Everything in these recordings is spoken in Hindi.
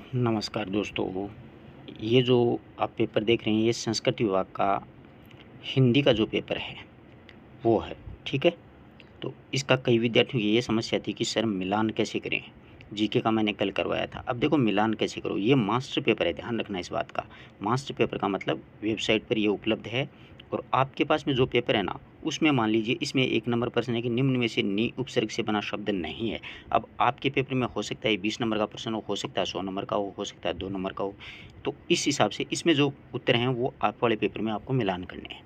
नमस्कार दोस्तों। ये जो आप पेपर देख रहे हैं ये संस्कृत विभाग का हिंदी का जो पेपर है वो है, ठीक है। तो इसका कई विद्यार्थियों की ये समस्या थी कि सर मिलान कैसे करें। जीके का मैंने कल करवाया था। अब देखो मिलान कैसे करो, ये मास्टर पेपर है, ध्यान रखना इस बात का। मास्टर पेपर का मतलब वेबसाइट पर ये उपलब्ध है और आपके पास में जो पेपर है ना उसमें मान लीजिए इसमें 1 नंबर प्रश्न है कि निम्न में से नी उपसर्ग से बना शब्द नहीं है। अब आपके पेपर में हो सकता है 20 नंबर का प्रश्न हो सकता है 100 नंबर का हो सकता है 2 नंबर का हो। तो इस हिसाब से इसमें जो उत्तर हैं वो आप वाले पेपर में आपको मिलान करने हैं।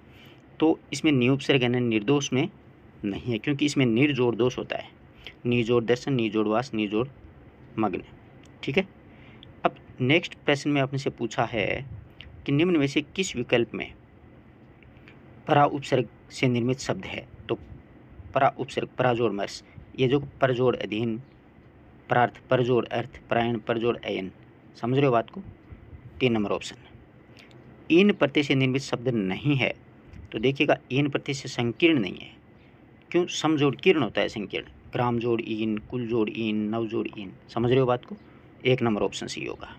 तो इसमें नी उपसर्ग यानी निर्दोष में नहीं है, क्योंकि इसमें निर्जोड़ दोष होता है। निर्जोड़ दर्शन, निर्जोड़ वास, निर्जोड़ मग्न, ठीक है। अब नेक्स्ट प्रश्न में आपने से पूछा है कि निम्न में से किस विकल्प में परा उपसर्ग से निर्मित शब्द है। तो परा उपसर्ग, पराजोड़ मर्स, ये जो परजोड़ अधीन, परार्थ, परजोड़ अर्थ, परायण, परजोड़ अयन, समझ रहे हो बात को। 3 नंबर ऑप्शन। ईन प्रत्यय से निर्मित शब्द नहीं है, तो देखिएगा ईन प्रत्यय से संकीर्ण नहीं है। क्यों? समजोड़ कीर्ण होता है संकीर्ण। ग्राम जोड़ ईन, कुल जोड़ ईन, नव जोड़ ईन, समझ रहे हो बात को। 1 नंबर ऑप्शन सही होगा।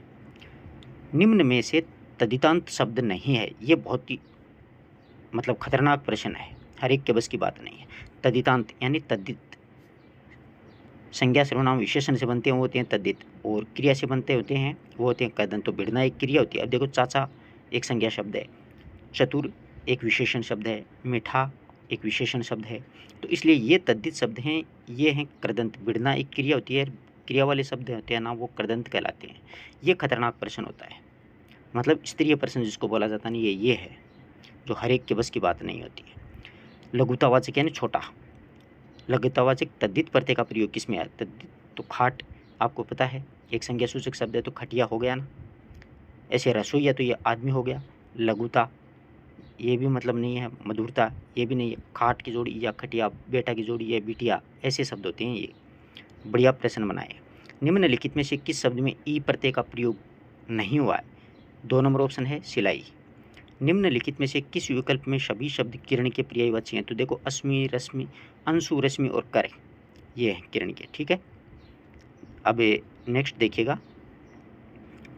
निम्न में से तदितांत शब्द नहीं है, ये बहुत ही मतलब खतरनाक प्रश्न है, हर एक के बस की बात नहीं है। तदितांत यानी तद्दित, संज्ञा सर्वनाम विशेषण से बनते हैं वो होते हैं तद्दित, और क्रिया से बनते होते हैं वो होते हैं कदंत। तो भिड़ना एक क्रिया होती है। अब देखो चाचा एक संज्ञा शब्द है, चतुर एक विशेषण शब्द है, मीठा एक विशेषण शब्द है। तो इसलिए ये तद्दित शब्द हैं, ये हैं कृदंत। भिड़ना एक क्रिया होती है, क्रिया वाले शब्द होते हैं ना वो कृदंत कहलाते हैं। ये खतरनाक प्रश्न होता है, मतलब स्तरीय प्रश्न जिसको बोला जाता नहीं, ये है जो हर एक के बस की बात नहीं होती है। लघुतावाचक यानी छोटा। लघुतावाचक तद्दित प्रत्यय का प्रयोग किसमें है? तद्दित, तो खाट आपको पता है एक संज्ञा सूचक शब्द है, तो खटिया हो गया ना। ऐसे रसोईया तो ये आदमी हो गया। लघुता ये भी मतलब नहीं है, मधुरता ये भी नहीं है। खाट की जोड़ी या खटिया, बेटा की जोड़ी या बिटिया, ऐसे शब्द होते हैं ये। बढ़िया प्रश्न बनाए। निम्नलिखित में से किस शब्द में ई प्रत्यय का प्रयोग नहीं हुआ है? 2 नंबर ऑप्शन है सिलाई। निम्नलिखित में से किस विकल्प में सभी शब्द किरण के पर्यायवाची हैं? तो देखो अस्मि, रश्मि, अंशु, रश्मि और कर, ये हैं किरण के, ठीक है। अब नेक्स्ट देखिएगा,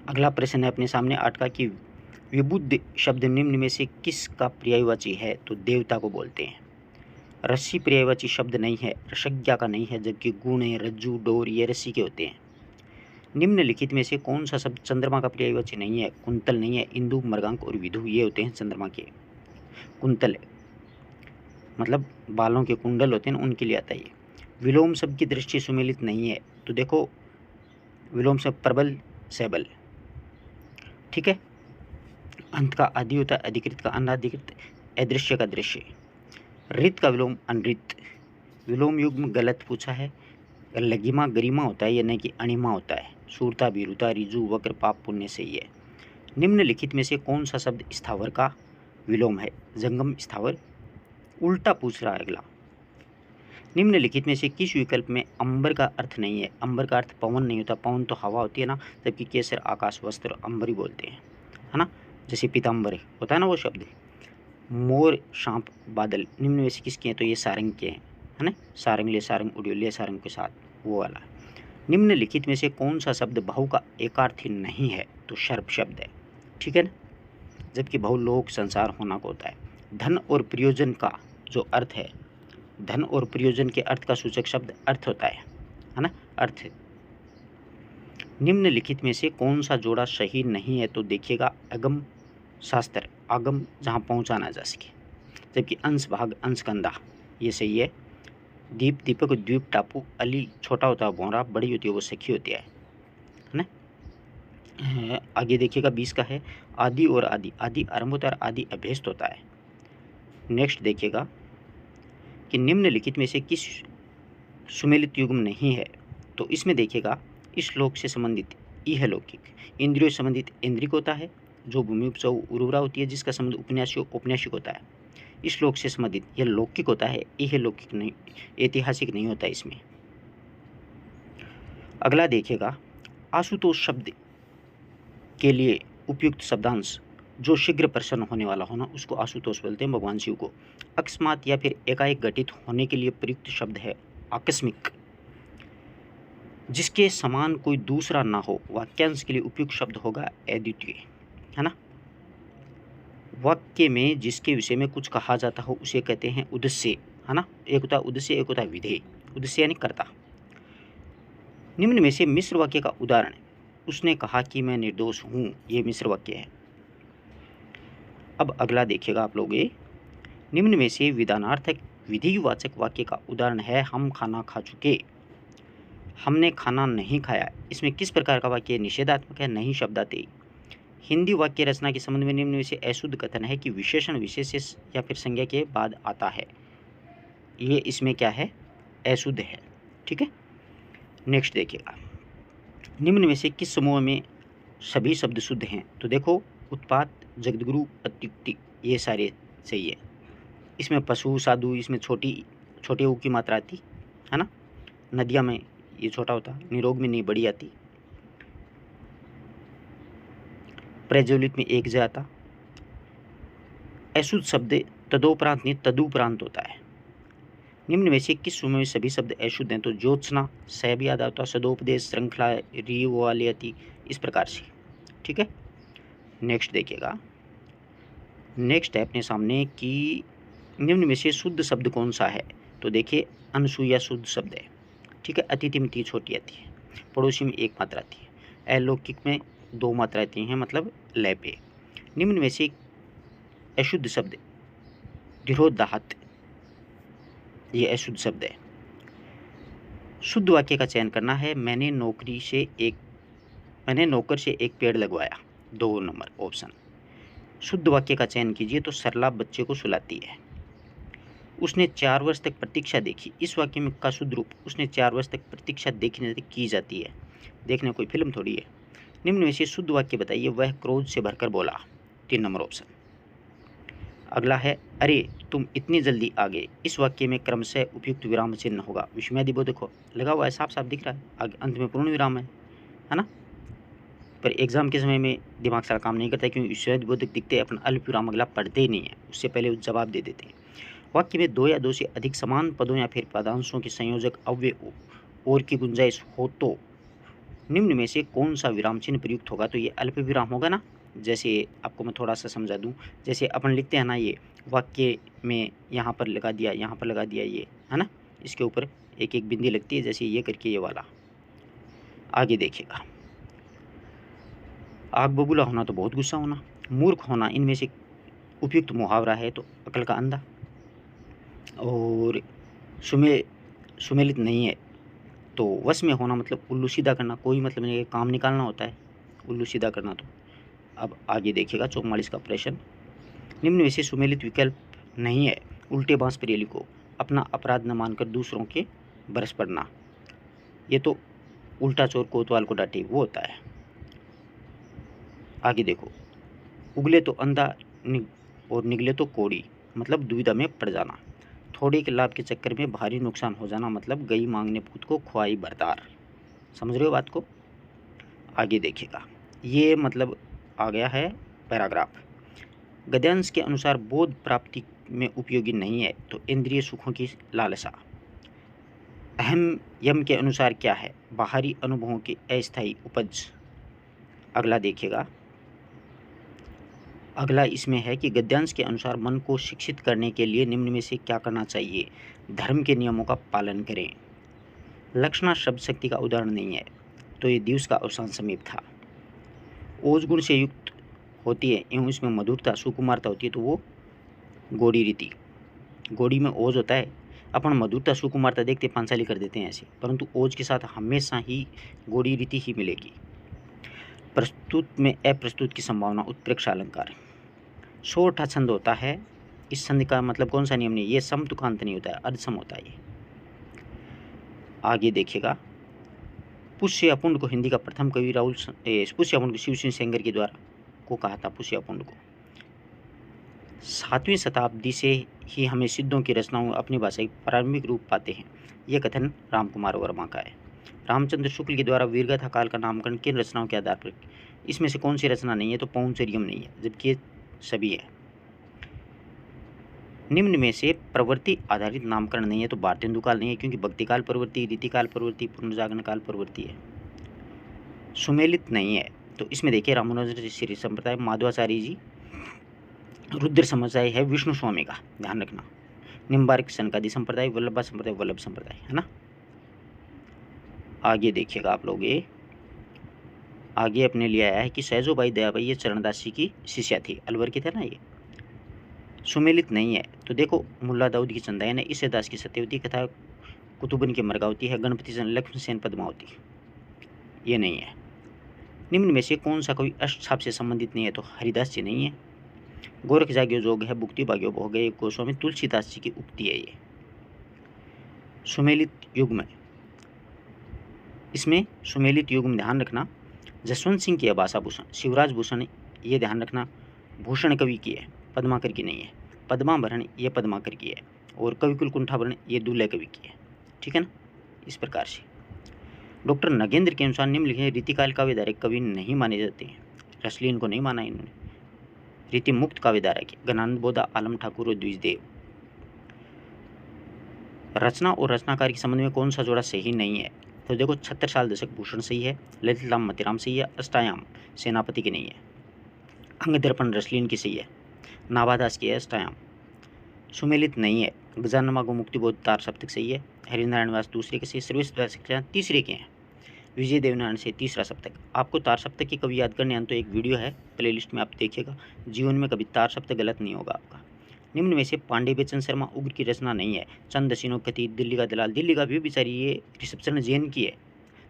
अगला प्रश्न है अपने सामने 8 का कि विबुद्ध शब्द निम्न में से किसका पर्यायवाची है? तो देवता को बोलते हैं। रस्सी पर्यायवाची शब्द नहीं है, रसज्ञा का नहीं है, जबकि गुण है, रज्जू, डोर, ये रस्सी के होते हैं। निम्नलिखित में से कौन सा शब्द चंद्रमा का पर्यायवाची नहीं है? कुंतल नहीं है, इंदु, मृगांक और विधु, ये होते हैं चंद्रमा के। कुंतल मतलब बालों के कुंडल होते हैं उनके लिए आता है ये। विलोम शब्द की दृष्टि सुमेलित नहीं है, तो देखो विलोम शब्द प्रबल, सैबल, ठीक है। अंत का आदि होता है, अधिकृत का अनाधिकृत, अदृश्य का दृश्य। रित का विलोम अनृत। विलोम युग्म गलत पूछा है। लगिमा गरिमा होता है, यानी कि अणिमा होता है। सूरता, भीरुता, रिजु, वक्र, पाप, पुण्य सही है। निम्नलिखित में से कौन सा शब्द स्थावर का विलोम है? जंगम, स्थावर। उल्टा पूछ रहा है अगला। निम्नलिखित में से किस विकल्प में अंबर का अर्थ नहीं है? अंबर का अर्थ पवन नहीं होता, पवन तो हवा होती है ना, जबकि केसर, आकाश, वस्त्र, अंबर ही बोलते हैं, है ना। जैसे पीताम्बर होता है ना वो शब्द। मोर, सांप, बादल, निम्न में से किसके हैं? तो ये सारंग के हैं, है ना। सारंग ले सारंग उड़ियो, ले सारंग के साथ, वो वाला। निम्नलिखित में से कौन सा शब्द बहु का एकार्थी नहीं है? तो सर्प शब्द है, ठीक है ना, जबकि बहु लोक संसार होना को होता है। धन और प्रयोजन का जो अर्थ है, धन और प्रयोजन के अर्थ का सूचक शब्द अर्थ होता है ना, अर्थ। निम्नलिखित में से कौन सा जोड़ा सही नहीं है? तो देखिएगा अगम, शास्त्र, आगम जहाँ पहुँचा ना जा सके, जबकि अंश, भाग, अंश, कंधा, ये सही है। दीप, दीपक, द्वीप, टापू, अली छोटा होता है भौरा, बड़ी होती है वो सखी होती है ना। आगे देखिएगा 20 का है आदि और आदि, आदि आरंभ होता है, आदि अभ्यस्त होता है। नेक्स्ट देखिएगा कि निम्नलिखित में से किस सुमेलित युग्म नहीं है? तो इसमें देखिएगा इस श्लोक से संबंधित यह लौकिक, इंद्रियों से संबंधित इंद्रिक होता है, जो भूमि उपजाऊ उर्वरा होती है, जिसका संबंध उपन्यासी औपन्यासिक होता है। इस श्लोक से संबंधित यह लौकिक होता है, यह लौकिक नहीं, ऐतिहासिक नहीं होता इसमें। अगला देखिएगा, आशुतोष शब्द के लिए उपयुक्त शब्दांश जो शीघ्र प्रसन्न होने वाला होना, उसको आशुतोष बोलते हैं भगवान शिव को। अकस्मात या फिर एकाएक घटित होने के लिए प्रयुक्त शब्द है आकस्मिक। जिसके समान कोई दूसरा ना हो, वाक्यांश के लिए उपयुक्त शब्द होगा अद्वितीय, है ना। वाक्य में जिसके विषय में कुछ कहा जाता हो उसे कहते हैं उद्देश्य, है ना। एक होता है उद्देश्य, एक होता है विधेय। उद्देश्य यानी कर्ता। निम्न में से मिश्र वाक्य का उदाहरण, उसने कहा कि मैं निर्दोष हूँ, ये मिश्र वाक्य है। अब अगला देखिएगा आप लोग, ये निम्न में से विधानार्थक विधिवाचक वाक्य का उदाहरण है हम खाना खा चुके, हमने खाना नहीं खाया। इसमें किस प्रकार का वाक्य निषेधात्मक है, नहीं शब्दार्थी। हिंदी वाक्य रचना के संबंध में निम्न में से अशुद्ध कथन है कि विशेषण विशेष या फिर संज्ञा के बाद आता है, ये इसमें क्या है, अशुद्ध है, ठीक है। नेक्स्ट देखिएगा, निम्न में से किस समूह में सभी शब्द शुद्ध हैं, तो देखो उत्पात, जगदगुरु, अत्युक्ति, ये सारे सही है। इसमें पशु, साधु, इसमें छोटे ऊ की मात्रा आती है ना। नदिया में ये छोटा होता, निरोग में नहीं बड़ी आती। प्रज्वलित में एक ज आता। अशुद्ध शब्द तदोपरांत नहीं तदुपरांत होता है। निम्न में से किस समूह में सभी शब्द अशुद्ध हैं, तो ज्योत्सना, सह भी याद आता, सदोपदेश, श्रृंखला, रिवालियति, इस प्रकार से, ठीक है। नेक्स्ट देखिएगा, नेक्स्ट है अपने सामने कि निम्न में से शुद्ध शब्द कौन सा है, तो देखिए अनसुईया शुद्ध शब्द है, ठीक है। अतिथि में 3 छोटी आती है, पड़ोसी में 1 मात्रा आती है, अलौकिक में 2 मात्रा आती हैं, मतलब लय पे। निम्न में से अशुद्ध शब्द धिरोदाहत, ये अशुद्ध शब्द है। शुद्ध वाक्य का चयन करना है, मैंने नौकर से एक पेड़ लगवाया, 2 नंबर ऑप्शन। शुद्ध वाक्य का चयन कीजिए, तो सरला बच्चे को सुलाती है। उसने 4 वर्ष तक प्रतीक्षा देखी, इस वाक्य में का शुद्ध रूप उसने 4 वर्ष तक प्रतीक्षा देखने की जाती है, देखने कोई फिल्म थोड़ी है। निम्न में से शुद्ध वाक्य बताइए, वह क्रोध से भरकर बोला, 3 नंबर ऑप्शन। अगला है, अरे तुम इतनी जल्दी आ गए, इस वाक्य में क्रमशः उपयुक्त विराम चिन्ह होगा, विस्मयादिबोधक हो लगा हुआ है, साफ साफ दिख रहा है, आगे अंत में पूर्ण विराम है ना। पर एग्जाम के समय में दिमाग सारा काम नहीं करता, क्योंकि विस्मयादिबोधक दिखते अपना अल्प विराम अगला पढ़ते ही नहीं है, उससे पहले जवाब दे देते हैं। वाक्य में 2 या 2 से अधिक समान पदों या फिर पदांशों के संयोजक अव्यय और की गुंजाइश हो तो निम्न में से कौन सा विराम चिन्ह प्रयुक्त होगा, तो ये अल्प विराम होगा ना। जैसे आपको मैं थोड़ा सा समझा दूं, जैसे अपन लिखते हैं ना, ये वाक्य में यहाँ पर लगा दिया, यहाँ पर लगा दिया, ये है ना, इसके ऊपर एक एक बिंदी लगती है, जैसे ये करके ये वाला। आगे देखिएगा, आग बबूला होना तो बहुत गुस्सा होना, मूर्ख होना इनमें से उपयुक्त मुहावरा है, तो अकल का अंधा। और सुमेलित नहीं है, तो वश में होना मतलब उल्लू सीधा करना, कोई मतलब नहीं है, काम निकालना होता है उल्लू सीधा करना। तो अब आगे देखिएगा 44 का प्रश्न, निम्न में से सुमेलित विकल्प नहीं है, उल्टे बांस पर एली को अपना अपराध न मानकर दूसरों के बरस पड़ना, ये तो उल्टा चोर कोतवाल को डांटे वो होता है। आगे देखो, उगले तो अंधा और निगले तो कोड़ी, मतलब दुविधा में पड़ जाना, थोड़े के लाभ के चक्कर में भारी नुकसान हो जाना, मतलब गई मांगने पूत को खुआई बरदार। समझ रहे हो बात को। आगे देखिएगा, ये मतलब आ गया है पैराग्राफ। गद्यांश के अनुसार बोध प्राप्ति में उपयोगी नहीं है, तो इंद्रिय सुखों की लालसा। अहम यम के अनुसार क्या है, बाहरी अनुभवों की अस्थायी उपज। अगला देखिएगा, अगला इसमें है कि गद्यांश के अनुसार मन को शिक्षित करने के लिए निम्न में से क्या करना चाहिए, धर्म के नियमों का पालन करें। लक्षणा शब्द शक्ति का उदाहरण नहीं है, तो ये दिवस का अवसान समीप था। ओज गुण से युक्त होती है एवं इसमें मधुरता सुकुमारता होती है, तो वो गोड़ी रीति। गोड़ी में ओज होता है, अपन मधुरता सुकुमारता देखते पांचाली कर देते हैं ऐसे, परंतु ओज के साथ हमेशा ही गोड़ी रीति ही मिलेगी। प्रस्तुत में अप्रस्तुत की संभावना, उत्प्रेक्षा अलंकार। सोठा छंद होता है, इस छंद का मतलब कौन सा नियम नहीं, ये सम तुकांत नहीं होता है, अर्धसम होता है ये। आगे देखिएगा, पुष्य अपुंड को हिंदी का प्रथम कवि पुष्य अपुंड को शिव सिंह सेंगर के द्वारा को कहा था पुष्य अपुंड को। 7वीं शताब्दी से ही हमें सिद्धों की रचनाओं में अपनी भाषा की प्रारंभिक रूप पाते हैं, यह कथन रामकुमार वर्मा का है। रामचंद्र शुक्ल के द्वारा वीरगाथा काल का नामकरण किन रचनाओं के आधार पर, इसमें से कौन सी रचना नहीं है, तो पौंचरियम नहीं है, जबकि ये सभी है। निम्न में से प्रवृत्ति आधारित नामकरण नहीं है तो भारतेंदु काल नहीं है, क्योंकि भक्तिकाल प्रवृत्ति, रीतिकाल प्रवृत्ति, पुनर्जागरण काल प्रवृत्ति है। सुमेलित नहीं है तो इसमें देखिए रामानुजन श्री संप्रदाय, माधवाचार्य जी, रुद्र संप्रदाय है विष्णु स्वामी का, ध्यान रखना। निम्बार्क सनकादि संप्रदाय, वल्लभा संप्रदाय, वल्लभ संप्रदाय है ना। आगे देखिएगा आप लोग, ये आगे अपने लिए आया है कि सहजोबाई दयाबाई ये चरणदास जी की शिष्या थी, अलवर की थे ना ये। सुमेलित नहीं है तो देखो मुल्ला दाऊद की चंदायन है, ईसे दास की सत्यवती कथा, कुतुबन की मरगावती है, गणपति चंद लक्ष्मणसेन पद्मावती, ये नहीं है। निम्न में से कौन सा कवि अष्टछाप से संबंधित नहीं है तो हरिदास जी नहीं है। गोरख जाग्यो जोग है, भुक्ति भाग्यो भोग है, गोस्वामी तुलसीदास जी की उक्ति है ये। सुमेलित युग में, इसमें सुमेलित युग में ध्यान रखना जसवंत सिंह की है भाषा भूषण, शिवराज भूषण ये ध्यान रखना भूषण कवि की है, पद्माकर की नहीं है। पद्माभरण ये पद्माकर की है, और कविकुल कुंठाभरण ये दुल्हे कवि की है, ठीक है ना। इस प्रकार से डॉक्टर नगेंद्र के अनुसार निम्नलिखित रीतिकाल काव्यधारा कवि नहीं माने जाते हैं। रसलीन को नहीं माना इन्होंने, रीति मुक्त काव्यधारा के गणानंद बोधा, आलम ठाकुर और द्विजदेव। रचना और रचनाकार के संबंध में कौन सा जोड़ा सही नहीं है तो देखो 76 साल दशक भूषण सही है, ललित राम मतिराम सही है, अष्टायाम सेनापति की नहीं है, अंग दर्पण रसलीन की सही है, नाभादास की है अष्टायाम। सुमेलित नहीं है, गजानमा को मुक्तिबोध तार सप्तक सही है, हरिनारायण व्यास दूसरे के सही, सर्वेश्वर शिक्षा तीसरे के हैं, विजय देवनारायण से तीसरा सप्तक। आपको तार सप्तक की कवि याद करने तो एक वीडियो है प्लेलिस्ट में, आप देखिएगा, जीवन में कभी तार सप्तक गलत नहीं होगा आपका। निम्न में से पांडे बेचन शर्मा उग्र की रचना नहीं है। चंद दसीनो कथी, दिल्ली का दलाल, दिल्ली का भी बेचारी ये ऋषभचंद्र जैन की है,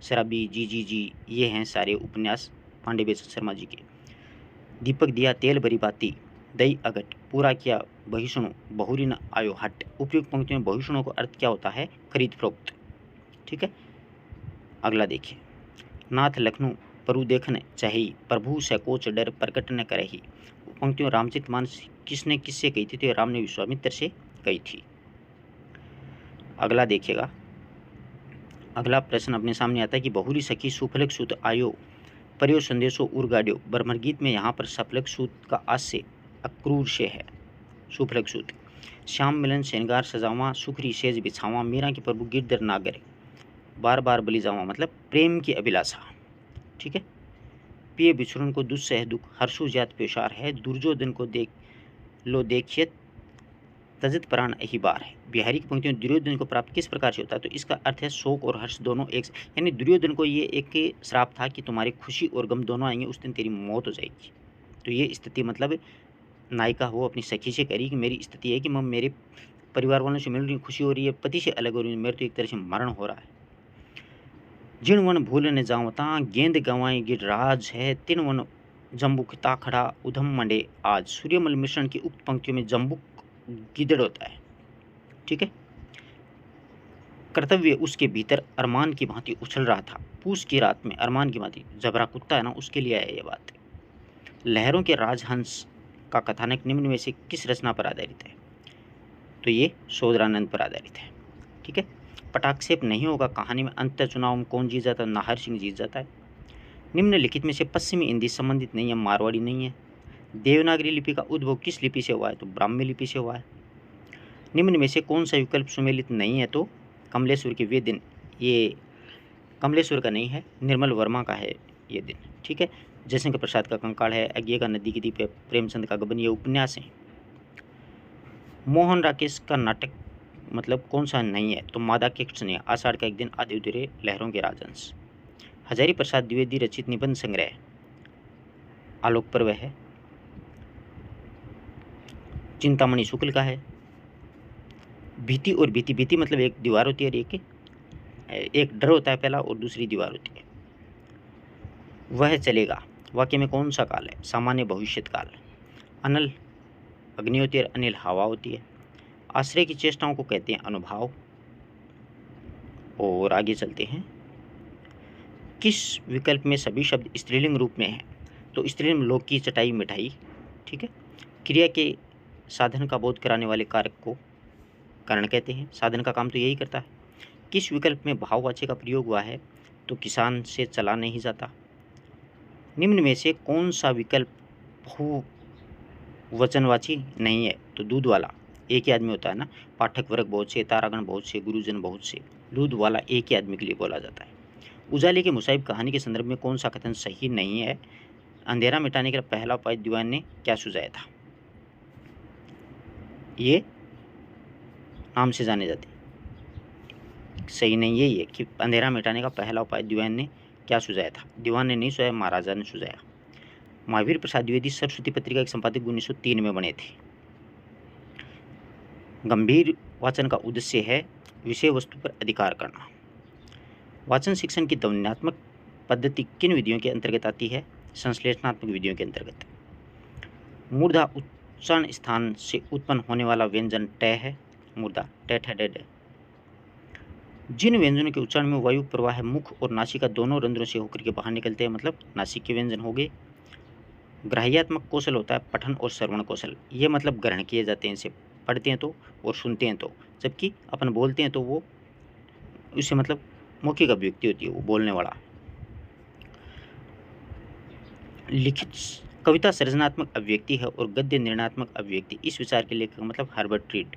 शराबी, जी, ये हैं सारे उपन्यास पांडे बेचन शर्मा जी के। दीपक दिया तेल भरी बाती, दई अगट, पूरा किया बहिष्णु, बहुरी न आयो हट। उपयुक्त पंक्तियों में बहिष्णु का अर्थ क्या होता है, खरीद फरोख्त, ठीक है। अगला देखिए, नाथ लखनऊ परु देखने चाहिए, प्रभु सकोच डर प्रकट न करही। पंक्तियों रामचरितमानस किसने किससे कही थी तो राम ने विश्वामित्र से कही थी। अगला देखिएगा, अगला प्रश्न अपने सामने आता है कि बहुरी सखी सुफलक सूत आयो पर्यो संदेशो उर्गाड्यो। ब्रह्मगीत में यहाँ पर सफलक सूत का आस्य अक्रूर से है, सुफलक सूत। श्याम मिलन श्रृंगार सजावा, सुखरी सेज बिछावा, मीरा के प्रभु गिरधर नागर, बार बार बलि जावा, मतलब प्रेम की अभिलाषा, ठीक है। पिए बिछुड़न को दुस्सह दुख, हर्षु जात पेशार है, दुर्योधन को देख लो देखिए तजत प्राण अही बार है। बिहारी की पंक्तियों दुर्योधन को प्राप्त किस प्रकार से होता है तो इसका अर्थ है शोक और हर्ष दोनों एक, यानी दुर्योधन को ये एक श्राप था कि तुम्हारी खुशी और गम दोनों आएंगे, उस दिन तेरी मौत हो जाएगी। तो ये स्थिति मतलब नायिका हो अपनी सखी से करी कि मेरी स्थिति है कि मैं मेरे परिवार वालों से मिल रही हूँ, खुशी हो रही है, पति से अलग हो रही हूँ, मेरे तो एक तरह से मरण हो रहा है। जिन वन भूल न जावता, गेंद गंवाई गिरराज है, तिन वन जम्बुक ताखड़ा उधम मंडे आज। सूर्यमल मिश्रण की उक्त पंक्तियों में जम्बुक गिदड़ होता है, ठीक है। कर्तव्य उसके भीतर अरमान की भांति उछल रहा था, पूस की रात में अरमान की भांति, जबरा कुत्ता है ना उसके लिए है ये बात। लहरों के राजहंस का कथानक निम्न में से किस रचना पर आधारित है तो ये सोदरानंद पर आधारित है, ठीक है। पटाक्षेप नहीं होगा, कहानी में अंत चुनाव में कौन जीत जाता है, नाहर सिंह जीत जाता है। निम्नलिखित में से पश्चिमी हिंदी संबंधित नहीं है, मारवाड़ी नहीं है। देवनागरी लिपि का उद्भव किस लिपि से हुआ है तो ब्राह्मी लिपि से हुआ है। निम्न में से कौन सा विकल्प सुमेलित नहीं है तो कमलेश्वर के वे दिन, ये कमलेश्वर का नहीं है, निर्मल वर्मा का है ये दिन, ठीक है। जयशंकर प्रसाद का कंकाल है, अज्ञे का नदी की दीप है, प्रेमचंद का गबन, ये उपन्यास है। मोहन राकेश का नाटक मतलब कौन सा नहीं है तो मादा के स्नेह, आषाढ़ का एक दिन, आदि उदय, लहरों के राजहंस। हजारी प्रसाद द्विवेदी रचित निबंध संग्रह आलोक पर्व है, चिंतामणि शुक्ल का है। भीति और भीति, भीति मतलब एक दीवार होती है और एक डर होता है पहला और दूसरी दीवार होती है। वह चलेगा वाक्य में कौन सा काल है, सामान्य भविष्यत काल। अनल अग्नि होती है, अनिल हवा होती है। आश्रय की चेष्टाओं को कहते हैं अनुभाव। और आगे चलते हैं, किस विकल्प में सभी शब्द स्त्रीलिंग रूप में हैं तो स्त्रीलिंग लोक की चटाई मिठाई, ठीक है। क्रिया के साधन का बोध कराने वाले कारक को कारण कहते हैं, साधन का काम तो यही करता है। किस विकल्प में भाववाची का प्रयोग हुआ है तो किसान से चला नहीं जाता। निम्न में से कौन सा विकल्प बहुवचनवाची नहीं है तो दूध वाला, एक ही आदमी होता है ना, पाठक वर्ग बहुत से, तारागण बहुत से, गुरुजन बहुत से, दूध वाला एक ही आदमी के लिए बोला जाता है। उजाले के मुसाहिब कहानी के संदर्भ में कौन सा कथन सही नहीं है? अंधेरा मिटाने का पहला उपाय दीवान ने क्या सुझाया था? ये नाम से जाने जाते हैं। सही नहीं है ये कि अंधेरा मिटाने का पहला उपाय दीवान ने क्या सुझाया था? दीवान ने नहीं सुझाया, महाराजा ने सुझाया। महावीर प्रसाद द्विवेदी सरस्वती पत्रिका के संपादक 1903 में बने थे। गंभीर वाचन का उद्देश्य है विषय वस्तु पर अधिकार करना। वाचन शिक्षण की ध्वन्यात्मक पद्धति किन विधियों के अंतर्गत आती है? संश्लेषणात्मक विधियों के अंतर्गत। मूर्धा उच्चारण स्थान से उत्पन्न होने वाला व्यंजन ट है। मूर्धा ट। जिन व्यंजनों के उच्चारण में वायु प्रवाह मुख और नासिका दोनों रंध्रों से होकर के बाहर निकलते हैं, मतलब नासिक के व्यंजन हो गए। ग्राह्यात्मक कौशल होता है पठन और श्रवण कौशल, ये मतलब ग्रहण किए जाते हैं, इसे पढ़ते हैं तो और सुनते हैं तो, जबकि अपन बोलते हैं तो वो उससे मतलब मौखिक अभिव्यक्ति होती है, वो बोलने वाला। लिखित कविता सृजनात्मक अभिव्यक्ति है और गद्य निर्णयात्मक अभिव्यक्ति। इस विचार के लेखक मतलब हर्बर्ट रीड।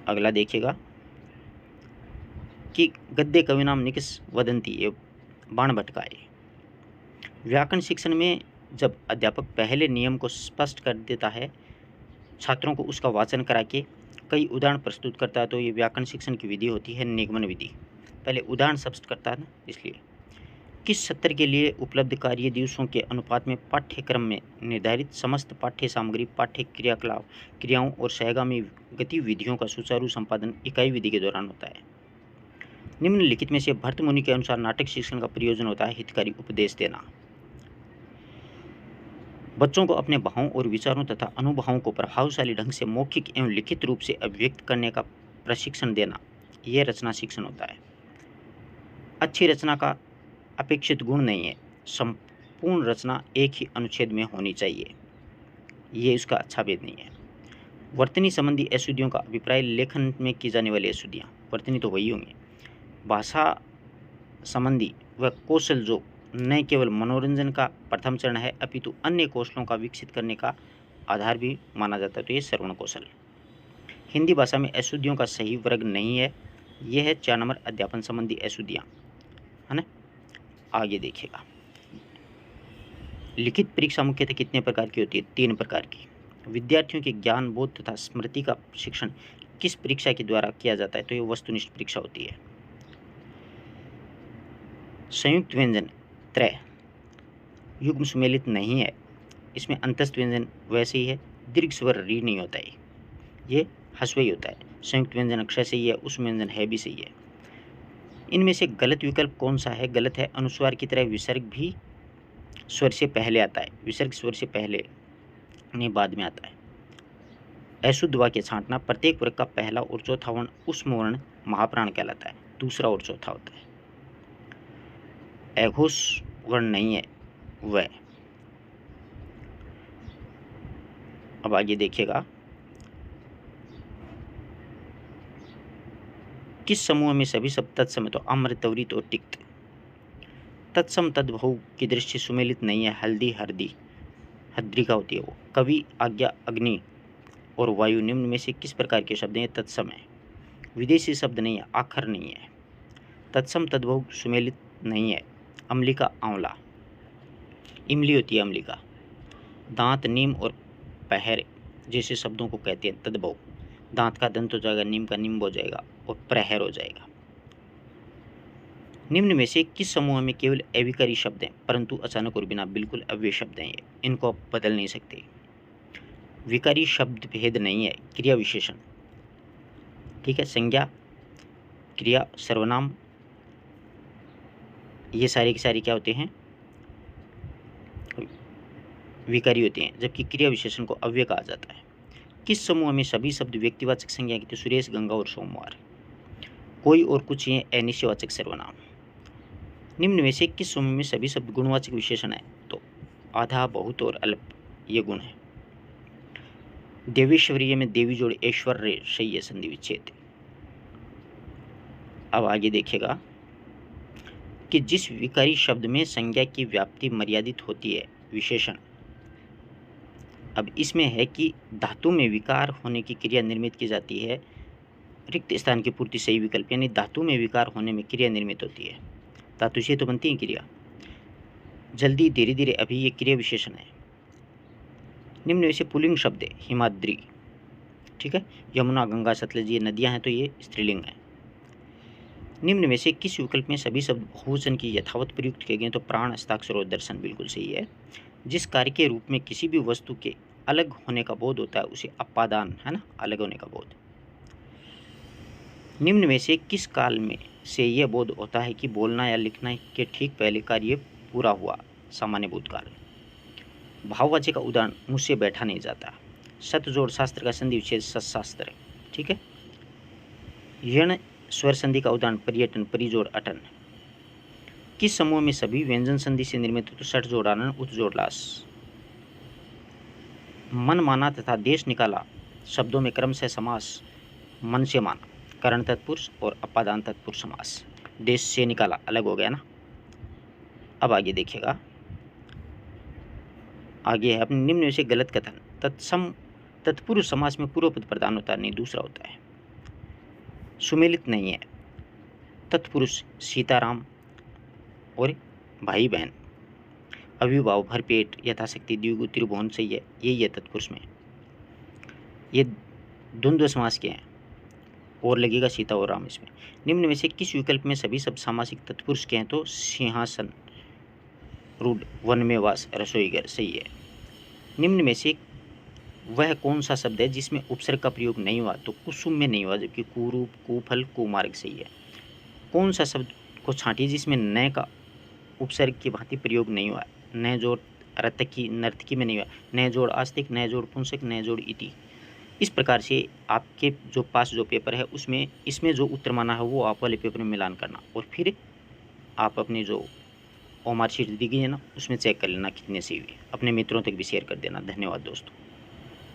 अगला देखिएगा कि गद्य कविनाम निकस वदंती, ये बाण भटकाए। व्याकरण शिक्षण में जब अध्यापक पहले नियम को स्पष्ट कर देता है, छात्रों को उसका वाचन करा के कई उदाहरण प्रस्तुत करता है, तो ये व्याकरण शिक्षण की विधि होती है निगमन विधि। पहले उदाहरण स्पष्ट करता है ना, इसलिए। किस सत्र के लिए उपलब्ध कार्य दिवसों के अनुपात में पाठ्यक्रम में निर्धारित समस्त पाठ्य सामग्री, पाठ्य क्रियाकलाप, क्रियाओं और सहगामी गतिविधियों का सुचारू संपादन इकाई विधि के दौरान होता है? निम्नलिखित में से भर्तृ मुनि के अनुसार नाटक शिक्षण का प्रयोजन होता है हितकारी उपदेश देना। बच्चों को अपने भावों और विचारों तथा अनुभवों को प्रभावशाली ढंग से मौखिक एवं लिखित रूप से अभिव्यक्त करने का प्रशिक्षण देना, यह रचना शिक्षण होता है। अच्छी रचना का अपेक्षित गुण नहीं है, संपूर्ण रचना एक ही अनुच्छेद में होनी चाहिए, ये इसका अच्छा भेद नहीं है। वर्तनी संबंधी अशुद्धियों का अभिप्राय लेखन में की जाने वाली अशुद्धियाँ, वर्तनी तो वही होंगी। भाषा संबंधी वह कौशल जो न केवल मनोरंजन का प्रथम चरण है अपितु अन्य कौशलों का विकसित करने का आधार भी माना जाता है, तो ये श्रवण कौशल। हिंदी भाषा में अशुद्धियों का सही वर्ग नहीं है, यह है 4 नंबर अध्यापन संबंधी अशुद्धियाँ, है ना। आगे देखिएगा, लिखित परीक्षा मुख्यतः कितने प्रकार की होती है? 3 प्रकार की। विद्यार्थियों के ज्ञान, बोध तथा स्मृति का शिक्षण किस परीक्षा के द्वारा किया जाता है? तो ये वस्तुनिष्ठ परीक्षा होती है। संयुक्त व्यंजन त्रय युग्म सुमेलित नहीं है, इसमें अंतस्थ व्यंजन वैसे ही है, दीर्घ स्वर री नहीं होता है, ये ह्रस्व ही होता है। संयुक्त व्यंजन अक्षय सही है, उस व्यंजन है भी सही है। इनमें से गलत विकल्प कौन सा है? गलत है, अनुस्वार की तरह विसर्ग भी स्वर से पहले आता है, विसर्ग स्वर से पहले नहीं बाद में आता है। अशुद्ध वाक्य छांटना, प्रत्येक वर्ग का पहला और चौथा वर्ण उष्म वर्ण महाप्राण कहलाता है, दूसरा और चौथा होता है। अघोष वर्ण नहीं है वह। अब आगे देखिएगा, किस समूह में सभी शब्द तत्सम, तो अम्र, त्वरित और तिक्त। तत्सम तद्भव की दृष्टि सुमेलित नहीं है, हल्दी, हरदी, हद्रिका होती है वो। कवि, आज्ञा, अग्नि और वायु निम्न में से किस प्रकार के शब्द हैं? तत्सम है। विदेशी शब्द नहीं है, आखर नहीं है। तत्सम तद्भव सुमेलित नहीं है। अम्लिका, आंवला, इमली होती है अम्लिका। दांत, नीम और पहर जैसे शब्दों को कहते हैं तद्भव। दांत का दंत हो जाएगा, नीम का नींब हो जाएगा और प्रहर हो जाएगा। निम्न में से किस समूह में केवल अविकारी शब्द हैं परंतु अचानक और बिना बिल्कुल अव्यय शब्द हैं? ये इनको आप बदल नहीं सकते। विकारी शब्द भेद नहीं है, क्रिया विशेषण, ठीक है। संज्ञा, क्रिया, सर्वनाम, ये सारे के सारे क्या होते हैं? विकारी होते हैं, जबकि क्रिया विशेषण को अव्यय कहा जाता है। किस समूह में सभी शब्द व्यक्तिवाचक संज्ञा के थे? सुरेश, गंगा और सोमवार। कोई और कुछ, ये अनिश्चयवाचक सर्वनाम। निम्न में से किस समूह में सभी शब्द गुणवाचक विशेषण है? तो आधा, बहुत और अल्प, ये गुण है। देवेश्वरीय में देवी जोड़ ऐश्वर्य सही है, संधि विच्छेद। अब आगे देखिएगा कि जिस विकारी शब्द में संज्ञा की व्याप्ति मर्यादित होती है, विशेषण, अब इसमें है कि धातु में विकार होने की क्रिया निर्मित की जाती है, रिक्त स्थान की पूर्ति सही विकल्प, यानी धातु में विकार होने में क्रिया निर्मित होती है। धातु से तो बनती है क्रिया, जल्दी, धीरे धीरे, अभी, ये क्रिया विशेषण है। निम्न में से पुल्लिंग शब्द है हिमाद्री, ठीक है, यमुना, गंगा, सतलज, ये नदियां हैं तो ये स्त्रीलिंग है। निम्न में से किस विकल्प में सभी शब्द बहुवचन की यथावत प्रयुक्त किए गए? तो प्राण, हस्ताक्षर और दर्शन बिल्कुल सही है। जिस कार्य के रूप में किसी भी वस्तु के अलग होने का बोध होता है उसे अपादान, है ना, अलग होने का बोध। निम्न में से किस काल में से यह बोध होता है कि बोलना या लिखना के ठीक पहले कार्य पूरा हुआ? सामान्य भूतकाल। भाववाची का उदाहरण मुझसे बैठा नहीं जाता। शतजोड़ शास्त्र का संधि विच्छेद सत्शास्त्र है, ठीक है। यण स्वर संधि का उदाहरण पर्यटन, परिजोड़, अटन। किस समूह में सभी व्यंजन संधि से निर्मित? तो सठ जोड़ आनन, उत जोड़ लास। मन माना तथा देश निकाला शब्दों में क्रम से समास मन से माना, करण तत्पुरुष और अपादान तत्पुरुष समास। देश से निकाला अलग हो गया ना। अब आगे देखिएगा, आगे है अपने निम्न में से गलत कथन। तत्पुरुष समास में पूर्व पद प्रधान होता है, नहीं दूसरा होता है। सुमेलित नहीं है। तत्पुरुष सीताराम और भाई बहन, अविभाव, भरपेट, यथाशक्ति, द्विगु, त्रिभुवन सही है, यही है तत्पुरुष में। ये द्वंद्व समास के हैं और लगेगा सीता और राम इसमें। निम्न में से किस विकल्प में सभी सब सामासिक तत्पुरुष के हैं? तो सिंहासन, रूढ़, वन में वास, रसोई घर सही है। निम्न में से वह कौन सा शब्द है जिसमें उपसर्ग का प्रयोग नहीं हुआ? तो कुसुम में नहीं हुआ, जबकि कुरूप, कुफल, कुमार्ग सही है। कौन सा शब्द को छांटिए जिसमें न का उपसर्ग की भांति प्रयोग नहीं हुआ? न जोड़ रतकी, नर्तकी में नहीं हुआ, न जोड़ आस्तिक, न जोड़ पुंसक, न जोड़ इति। इस प्रकार से आपके जो पास जो पेपर है उसमें इसमें जो उत्तर माना है वो आप वाले पेपर में मिलान करना, और फिर आप अपनी जो ओमार शीट दी गई है ना उसमें चेक कर लेना कितने सही हुए। अपने मित्रों तक भी शेयर कर देना। धन्यवाद दोस्तों।